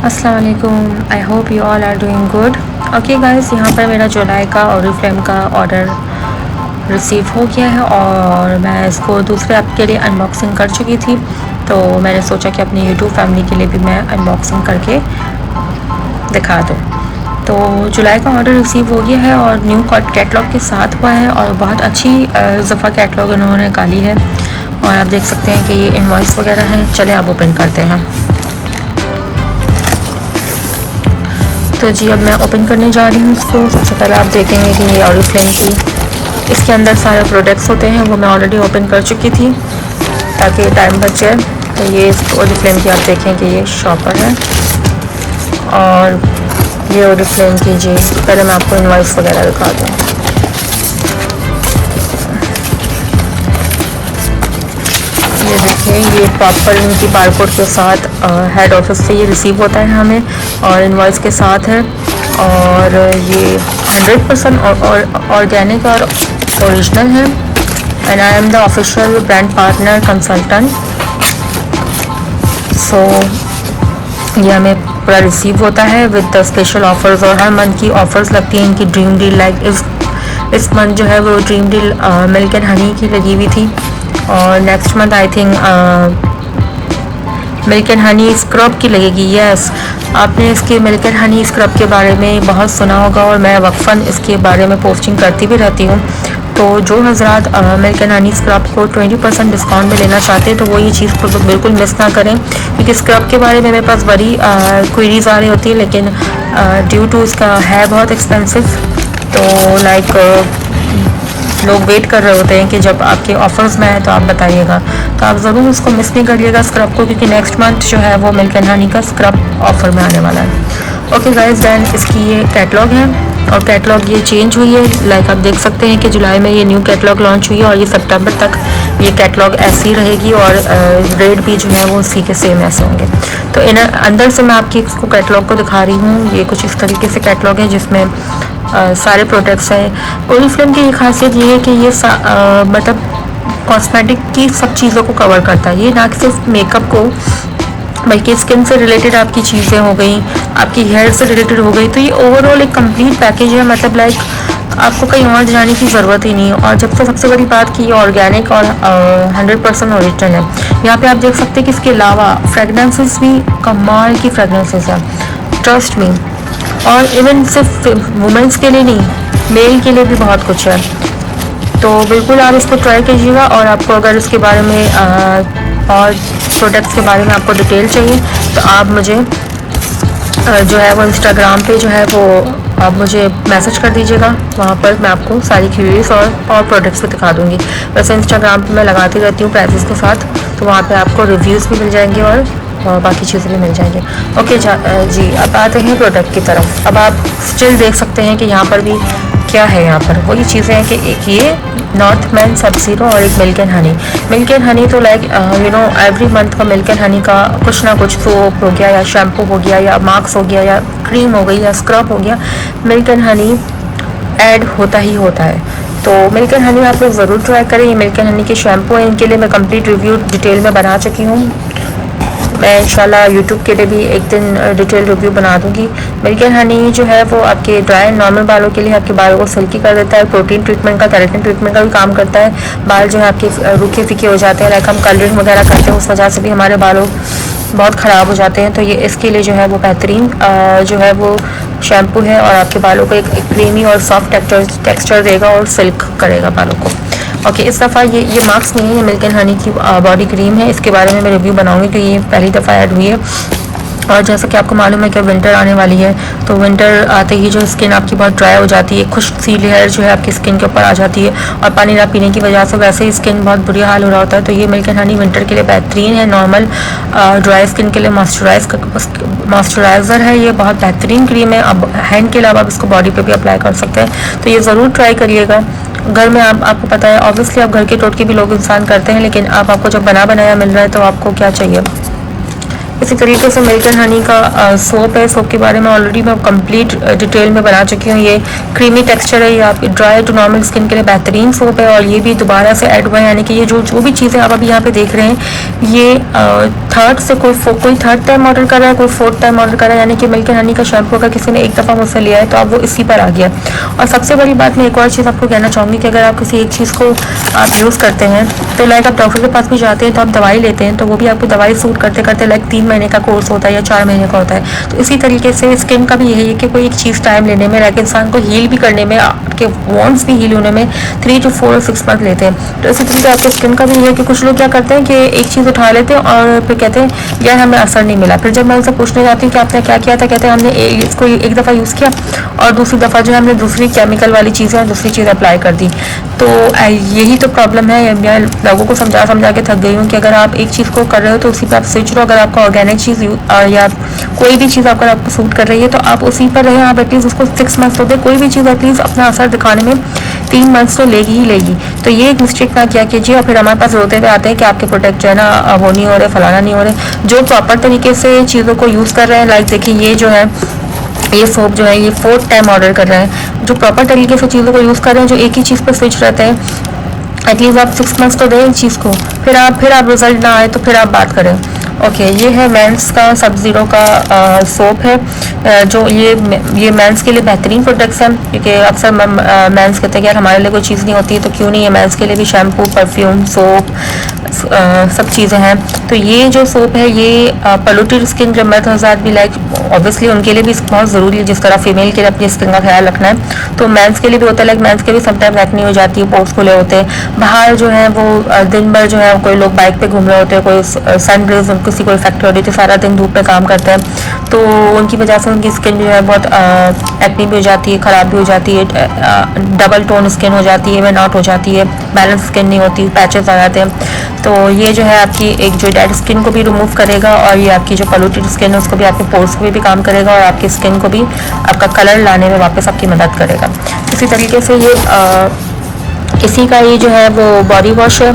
अस्सलाम वालेकुम। I hope you all are doing good. Okay guys, यहाँ पर मेरा जुलाई का ऑरिफ्लेम का ऑर्डर रिसीव हो गया है और मैं इसको दूसरे ऐप के लिए अनबॉक्सिंग कर चुकी थी, तो मैंने सोचा कि अपनी यूट्यूब फैमिली के लिए भी मैं अनबॉक्सिंग करके दिखा दूँ। तो जुलाई का ऑर्डर रिसीव हो गया है और न्यू कैटलॉग के साथ हुआ है और बहुत अच्छी ज़फ़ा कैटलॉग इन्होंने निकाली है और आप देख सकते हैं कि ये इनवॉइस वगैरह हैं। चलें आप ओपन करते हैं। तो जी अब मैं ओपन करने जा रही हूँ इसको। सबसे पहले आप देखेंगे कि ये ऑरिफ्लेम की इसके अंदर सारे प्रोडक्ट्स होते हैं, वो मैं ऑलरेडी ओपन कर चुकी थी ताकि टाइम बच जाए। तो ये ऑरिफ्लेम की आप देखें कि ये शॉपर है और ये ऑरिफ्लेम की जी पहले मैं आपको इनवॉइस वगैरह दिखा दूँ। ये देखिए, ये प्रॉपर इनकी बारकोड के साथ हेड ऑफिस से ये रिसीव होता है हमें और इनवॉइस के साथ है और ये 100% ऑर्गेनिक और ओरिजिनल है and I am the official brand partner consultant. So ये हमें पूरा रिसीव होता है विद द स्पेशल ऑफर्स और हर मंथ की ऑफर्स लगती हैं इनकी। ड्रीम डील लाइक इस मंथ जो है वो dream deal milk and Honey की लगी हुई थी और next month I think milk and Honey scrub की लगेगी। यस, आपने इसके मिल्क एंड हनी स्क्रब के बारे में बहुत सुना होगा और मैं वक्फन इसके बारे में पोस्टिंग करती भी रहती हूँ। तो जो हजरात मिल्क एंड हनी स्क्रब को 20% डिस्काउंट में लेना चाहते हैं तो वो ये चीज़ को बिल्कुल मिस ना करें, क्योंकि स्क्रब के बारे में मेरे पास बड़ी क्वेरीज आ रही होती है, लेकिन ड्यू टू इसका है बहुत एक्सपेंसिव, तो लाइक लोग वेट कर रहे होते हैं कि जब आपके ऑफर्स में है तो आप बताइएगा। तो आप ज़रूर उसको मिस नहीं करिएगा स्क्रब को, क्योंकि नेक्स्ट मंथ जो है वो मिल्क एंड हनी का स्क्रब ऑफ़र में आने वाला है। ओके गाइस, दैन इसकी ये कैटलॉग है और कैटलॉग ये चेंज हुई है। लाइक आप देख सकते हैं कि जुलाई में ये न्यू कैटलॉग लॉन्च हुई है और ये सितंबर तक ये कैटलॉग ऐसी रहेगी और रेट भी जो है वो उसी के सेम ऐसे होंगे। तो इन अंदर से मैं आपकी इसको कैटलॉग को दिखा रही हूँ। ये कुछ इस तरीके से कैटलॉग है जिसमें सारे प्रोडक्ट्स हैं। ओरिफ्लेम की खासियत ये है कि ये मतलब कॉस्मेटिक की सब चीज़ों को कवर करता है। ये ना सिर्फ मेकअप को बल्कि स्किन से रिलेटेड आपकी चीज़ें हो गई, आपकी हेयर से रिलेटेड हो गई, तो ये ओवरऑल एक कंप्लीट पैकेज है। मतलब लाइक आपको कहीं और जाने की ज़रूरत ही नहीं है। और जब से सबसे बड़ी बात की ये ऑर्गेनिक और 100% ओरिजिनल है। यहाँ पे आप देख सकते हैं कि इसके अलावा फ्रेगनेंसेस भी कमाल की फ्रेगनेंसेस हैं, ट्रस्ट मी। और इवन सिर्फ वुमेंस के लिए नहीं, मेल के लिए भी बहुत कुछ है। तो बिल्कुल आप इसको ट्राई कीजिएगा और आपको अगर इसके बारे में और प्रोडक्ट्स के बारे में आपको डिटेल चाहिए तो आप मुझे जो है वो इंस्टाग्राम पे जो है वो आप मुझे मैसेज कर दीजिएगा। वहाँ पर मैं आपको सारी क्यूरीज और प्रोडक्ट्स भी दिखा दूँगी। वैसे इंस्टाग्राम पे मैं लगाती रहती हूँ प्राइसेस के साथ, तो वहाँ पे आपको रिव्यूज़ भी मिल जाएंगे और बाकी चीज़ें भी मिल जाएंगी। ओके जी, अब आते हैं प्रोडक्ट की तरफ। अब आप स्टिल देख सकते हैं कि यहाँ पर भी क्या है। यहाँ पर वही चीज़ें हैं कि एक ये नॉर्थ मैन सब ज़ीरो और एक milk and honey. Milk and honey तो like you know every month का मिल्क एंड हनी का कुछ ना कुछ सोप हो गया या शैम्पू हो गया या मास्क हो गया या क्रीम हो गई या स्क्रब हो गया, मिल्क एंड हनी ऐड होता ही होता है। तो मिल्क एंड हनी आप लोग ज़रूर ट्राई करें। ये मिल्क एंड हनी के शैम्पू हैं, इनके लिए मैं कंप्लीट रिव्यू डिटेल में बना चुकी हूँ। मैं इंशाल्लाह यूट्यूब के लिए भी एक दिन डिटेल रिव्यू बना दूँगी। मिल्क एंड हनी जो है वो आपके ड्राई नॉर्मल बालों के लिए आपके बालों को सिल्की कर देता है, प्रोटीन ट्रीटमेंट का, केराटिन ट्रीटमेंट का भी काम करता है। बाल जो है आपके रूखे फीके हो जाते हैं, लाइक हम कलरिंग वगैरह करते हैं उस वजह से भी हमारे बालों बहुत ख़राब हो जाते हैं। तो ये इसके लिए जो है वो बेहतरीन जो है वो शैम्पू है और आपके बालों को एक क्रीमी और सॉफ्ट टेक्सचर देगा और सिल्क करेगा बालों को। ओके, इस दफ़ा ये मास्क नहीं है, ये मिल्क एंड हनी की बॉडी क्रीम है। इसके बारे में मैं रिव्यू बनाऊंगी क्योंकि ये पहली दफ़ा ऐड हुई है। और जैसा कि आपको मालूम है कि विंटर आने वाली है, तो विंटर आते ही जो स्किन आपकी बहुत ड्राई हो जाती है, खुश्क सी लेयर जो है आपकी स्किन के ऊपर आ जाती है और पानी ना पीने की वजह से वैसे ही स्किन बहुत बुरी हाल हो रहा होता है। तो ये मिल्क एंड हनी विंटर के लिए बेहतरीन है। नॉर्मल ड्राई स्किन के लिए मॉइस्चराइज़र है, ये बहुत बेहतरीन क्रीम है। अब हैंड के अलावा आप इसको बॉडी पे भी अप्लाई कर सकते हैं, तो ये ज़रूर ट्राई करिएगा। घर में आपको पता है ऑब्वियसली आप घर के टोटके भी लोग इंसान करते हैं, लेकिन आपको जब बना बनाया मिल रहा है तो आपको क्या चाहिए। इसी तरीके से अमेरिकन हनी का सोप है। सोप के बारे में ऑलरेडी मैं कंप्लीट डिटेल में बना चुकी हूँ। ये क्रीमी टेक्सचर है, ये आप ड्राई टू नॉर्मल स्किन के लिए बेहतरीन सोप है। और ये भी दोबारा से ऐड हुआ है, यानी कि ये जो भी चीज़ें आप अभी यहाँ पे देख रहे हैं, ये थर्ड से कोई थर्ड टाइम ऑर्डर कर रहा है, कोई फोर्थ टाइम ऑर्डर कर रहा है। यानी कि अमेरिकन हनी का शैम्पू अगर किसी ने एक दफ़ा मुझसे लिया है तो अब वो इसी पर आ गया। और सबसे बड़ी बात मैं एक और चीज़ आपको कहना चाहूँगी कि अगर आप किसी एक चीज़ को आप यूज़ करते हैं तो लाइक आप डॉक्टर के पास भी जाते हैं तो आप दवाई लेते हैं, तो वो भी आपको दवाई सूट करते करते लाइक 3 महीने का कोर्स होता है या 4 महीने का होता है। तो इसी तरीके से स्किन का भी यही है कि कोई एक चीज़ टाइम लेने में, लाइक इंसान को हील भी करने में, आपके वॉन्स भी हील होने में 3 to 4 और 6 मंथ लेते हैं। तो इसी तरीके आपके स्किन का भी ये है कि कुछ लोग क्या करते हैं कि एक चीज़ उठा लेते हैं और फिर कहते हैं यार हमें असर नहीं मिला। फिर जब मैं उनसे पूछने जाती हूँ कि आपने क्या किया था, कहते हैं हमने इसको एक दफ़ा यूज़ किया और दूसरी दफ़ा जो है हमने दूसरी केमिकल वाली चीज़ें, दूसरी चीज़ अप्लाई कर दी। तो यही तो प्रॉब्लम है। मैं लोगों को समझा के थक गई हूँ कि अगर आप एक चीज़ को कर रहे हो तो उसी पर आप स्विच रहो। अगर आपका ऑर्गेनिक चीज़ या कोई भी चीज़ अगर आपको सूट कर रही है तो आप उसी पर रहें। आप एटलीस्ट उसको 6 मंथ्स तो दे, कोई भी चीज़ एटलीस्ट अपना असर दिखाने में 3 मंथ्स तो लेगी ही लेगी। तो ये एक मिस्टेक ना किया कीजिए और फिर हमारे पास रोते हुए आते हैं कि आपके प्रोडक्ट जो है ना वो नहीं हो रहे, फलाना नहीं हो रहे। जो प्रॉपर तरीके से चीज़ों को यूज़ कर रहे हैं, लाइक देखिए ये जो है ये सोप जो है ये 4th टाइम ऑर्डर कर रहे हैं। जो प्रॉपर तरीके से चीज़ों को यूज़ कर रहे हैं, जो एक ही चीज़ पर स्विच रहते हैं, एटलीस्ट आप 6 मंथ्स तो दें इस चीज़ को, फिर आप रिजल्ट ना आए तो फिर आप बात करें। ओके, ये है मेंस का सब ज़ीरो का सोप है। जो ये मेंस के लिए बेहतरीन प्रोडक्ट्स हैं, क्योंकि अक्सर मेंस कहते हैं कि यार हमारे लिए कोई चीज़ नहीं होती है, तो क्यों नहीं है मेंस के लिए भी शैम्पू, परफ्यूम, सोप, सब चीज़ें हैं। तो ये जो सोप है ये पोल्यूटेड स्किन जब मर्द हज़ार भी लाइक ऑब्वियसली उनके लिए भी बहुत ज़रूरी है, जिस तरह फीमेल के लिए अपनी स्किन का ख्याल रखना है तो मेंस के लिए भी होता है। लाइक मेंस के भी समटाइम एक्ने हो जाती है, पोर्स खुले होते हैं, बाहर जो है वो दिन भर जो है कोई लोग बाइक पे घूम रहे होते हैं, कोई सन रेज किसी को इफेक्ट हो रही थी, सारा दिन धूप पे काम करते हैं, तो उनकी वजह से उनकी स्किन जो है बहुत एक्ने भी हो जाती है, ख़राब भी हो जाती है, डबल टोन स्किन हो जाती है, वे नॉट हो जाती है, बैलेंस स्किन नहीं होती, पैचेस आ जाते हैं। तो ये जो है आपकी एक जो डेड स्किन को भी रिमूव करेगा और ये आपकी जो पोल्यूटेड स्किन है उसको भी, आपके पोर्स को भी काम करेगा और आपकी स्किन को भी आपका कलर लाने में वापस आपकी मदद करेगा। इसी तरीके से ये इसी का ये जो है वो बॉडी वॉश है।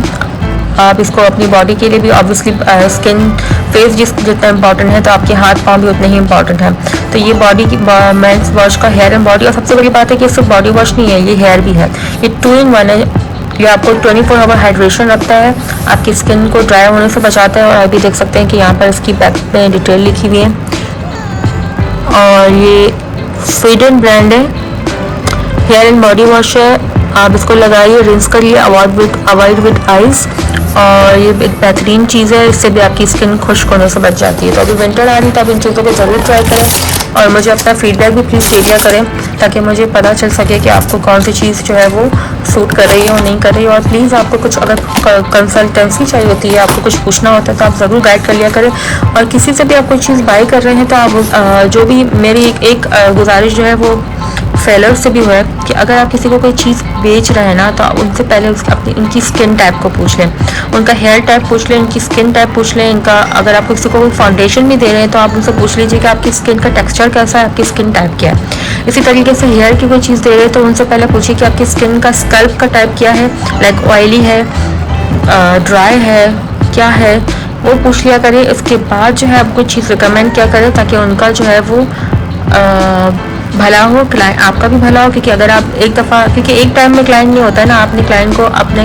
आप इसको अपनी बॉडी के लिए भी ऑब्वियसली स्किन फेस जितना इम्पॉर्टेंट है तो आपके हाथ पाँव भी उतने ही इम्पॉर्टेंट है। तो ये बॉडी की मेंस वॉश का हेयर एंड बॉडी, और सबसे बड़ी बात है कि सिर्फ बॉडी वॉश नहीं है, ये हेयर भी है, ये 2 in 1 है। ये आपको 24 आवर हाइड्रेशन रखता है, आपकी स्किन को ड्राई होने से बचाता है। और अभी देख सकते हैं कि यहाँ पर इसकी बैक में डिटेल लिखी हुई है। और ये स्वीडन ब्रांड है, हेयर एंड बॉडी वॉश है। आप इसको लगाइए, रिंस करिए, अवॉइड विद आइज़। और ये एक बेहतरीन चीज़ है, इससे भी आपकी स्किन खुश्क होने से बच जाती है। तो अभी विंटर आ रही है तो आप इन चीज़ों को ज़रूर ट्राई करें और मुझे अपना फीडबैक भी प्लीज़ शेयर करें ताकि मुझे पता चल सके कि आपको कौन सी चीज़ जो है वो सूट कर रही है और नहीं कर रही है। और प्लीज़ आपको कुछ अगर कंसल्टेंसी चाहिए होती है, आपको कुछ पूछना होता है तो आप ज़रूर गाइड कर लिया करें। और किसी से भी आप कोई चीज़ बाई कर रहे हैं तो आप जो भी मेरी एक गुजारिश जो है वो सेलर से भी हुआ है कि अगर आप किसी को कोई चीज़ बेच रहे हैं ना तो आप उनसे पहले उनकी स्किन टाइप को पूछ लें, उनका हेयर टाइप पूछ लें, उनकी स्किन टाइप पूछ लें, इनका अगर आप किसी को कोई फाउंडेशन भी दे रहे हैं तो आप उनसे पूछ लीजिए कि आपकी स्किन का टेक्सचर कैसा है, आपकी स्किन टाइप क्या है। इसी तरीके से हेयर की कोई चीज़ दे रहे हैं तो उनसे पहले पूछिए कि आपकी स्किन का स्कल्प का टाइप क्या है, लाइक ऑयली है, ड्राई है, क्या है, वो पूछ लिया करें। इसके बाद जो है आप कोई चीज़ रिकमेंड क्या करें ताकि उनका जो है वो भला हो, क्लाइंट आपका भी भला हो। क्योंकि अगर आप एक दफ़ा, क्योंकि एक टाइम में क्लाइंट नहीं होता है ना, अपने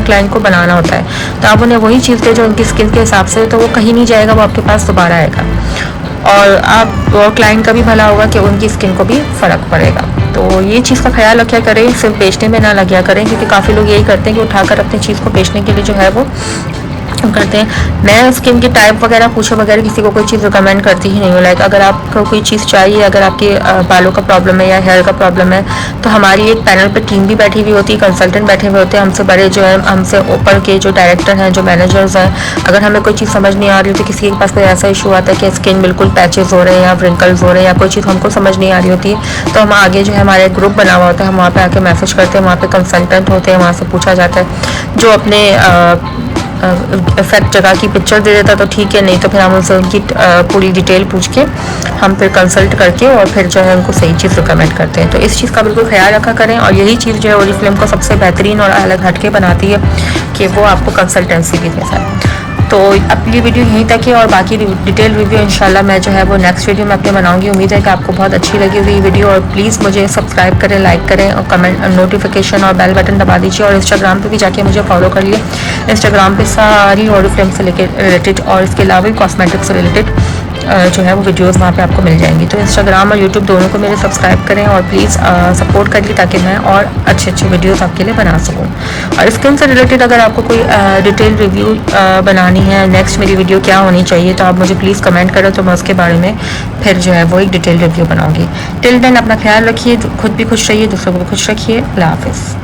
क्लाइंट को बनाना होता है, तो आप उन्हें वही चीज़ दें जो उनकी स्किन के हिसाब से, तो वो कहीं नहीं जाएगा, वो आपके पास दोबारा आएगा और आप और क्लाइंट का भी भला होगा कि उनकी स्किन को भी फ़र्क पड़ेगा। तो ये चीज़ का ख्याल रखा करें, सिर्फ बेचने में ना लगा करें, क्योंकि काफ़ी लोग यही करते हैं कि उठाकर अपनी चीज़ को बेचने के लिए जो है वो करते हैं। मैं स्किन की टाइप वगैरह पूछे बगैर किसी को कोई चीज़ रिकमेंड करती ही नहीं हूँ। लाइक अगर आपको कोई चीज़ चाहिए, अगर आपके बालों का प्रॉब्लम है या हेयर का प्रॉब्लम है तो हमारी एक पैनल पे टीम भी बैठी हुई होती है, कंसल्टेंट बैठे हुए होते हैं हमसे बड़े, जो है हमसे ऊपर के जो डायरेक्टर हैं, जो मैनेजर्स हैं। अगर हमें कोई चीज़ समझ नहीं आ रही तो किसी के पास कोई ऐसा इशू आता है कि स्किन बिल्कुल पैचेस हो रहे हैं या व्रिंकल्स हो रहे हैं या कोई चीज़ हमको समझ नहीं आ रही होती है, तो हम आगे जो है हमारे ग्रुप बना हुआ होता है, हम वहाँ पर आके मैसेज करते हैं, वहाँ पर कंसल्टेंट होते हैं, वहाँ से पूछा जाता है। जो अपने इफेक्ट जगह की पिक्चर दे देता तो ठीक है, नहीं तो फिर हम उनसे उनकी पूरी डिटेल पूछ के हम फिर कंसल्ट करके और फिर जो है उनको सही चीज़ रिकमेंड करते हैं। तो इस चीज़ का बिल्कुल ख्याल रखा करें। और यही चीज़ जो है ओरिफ्लेम को सबसे बेहतरीन और अलग हटके बनाती है कि वो आपको कंसल्टेंसी भी देता है। तो अब ये वीडियो यहीं तक है और बाकी डिटेल रिव्यू इंशाल्लाह मैं जो है वो नेक्स्ट वीडियो में अपने बनाऊंगी। उम्मीद है कि आपको बहुत अच्छी लगी हुई वीडियो, और प्लीज़ मुझे सब्सक्राइब करें, लाइक करें और कमेंट नोटिफिकेशन और बेल बटन दबा दीजिए। और इंस्टाग्राम पे भी जाके मुझे फॉलो कर लिए। इंस्टाग्राम पे सारी ऑरिफ्लेम से रिलेटेड और इसके अलावा भी कॉस्मेटिक्स से रिलेटेड जो है वो वीडियोस वहाँ पे आपको मिल जाएंगी। तो इंस्टाग्राम और यूट्यूब दोनों को मेरे सब्सक्राइब करें और प्लीज़ सपोर्ट करिए ताकि मैं और अच्छे अच्छे वीडियोस आपके लिए बना सकूँ। और स्किन से रिलेटेड अगर आपको कोई डिटेल रिव्यू बनानी है, नेक्स्ट मेरी वीडियो क्या होनी चाहिए, तो आप मुझे प्लीज़ कमेंट करें, तो मैं उसके बारे में फिर जो है वो एक डिटेल रिव्यू बनाऊँगी। टिल देन अपना ख्याल रखिए, खुद भी खुश रहिए, दूसरों को भी खुश रखिए। अल्लाह हाफिज़।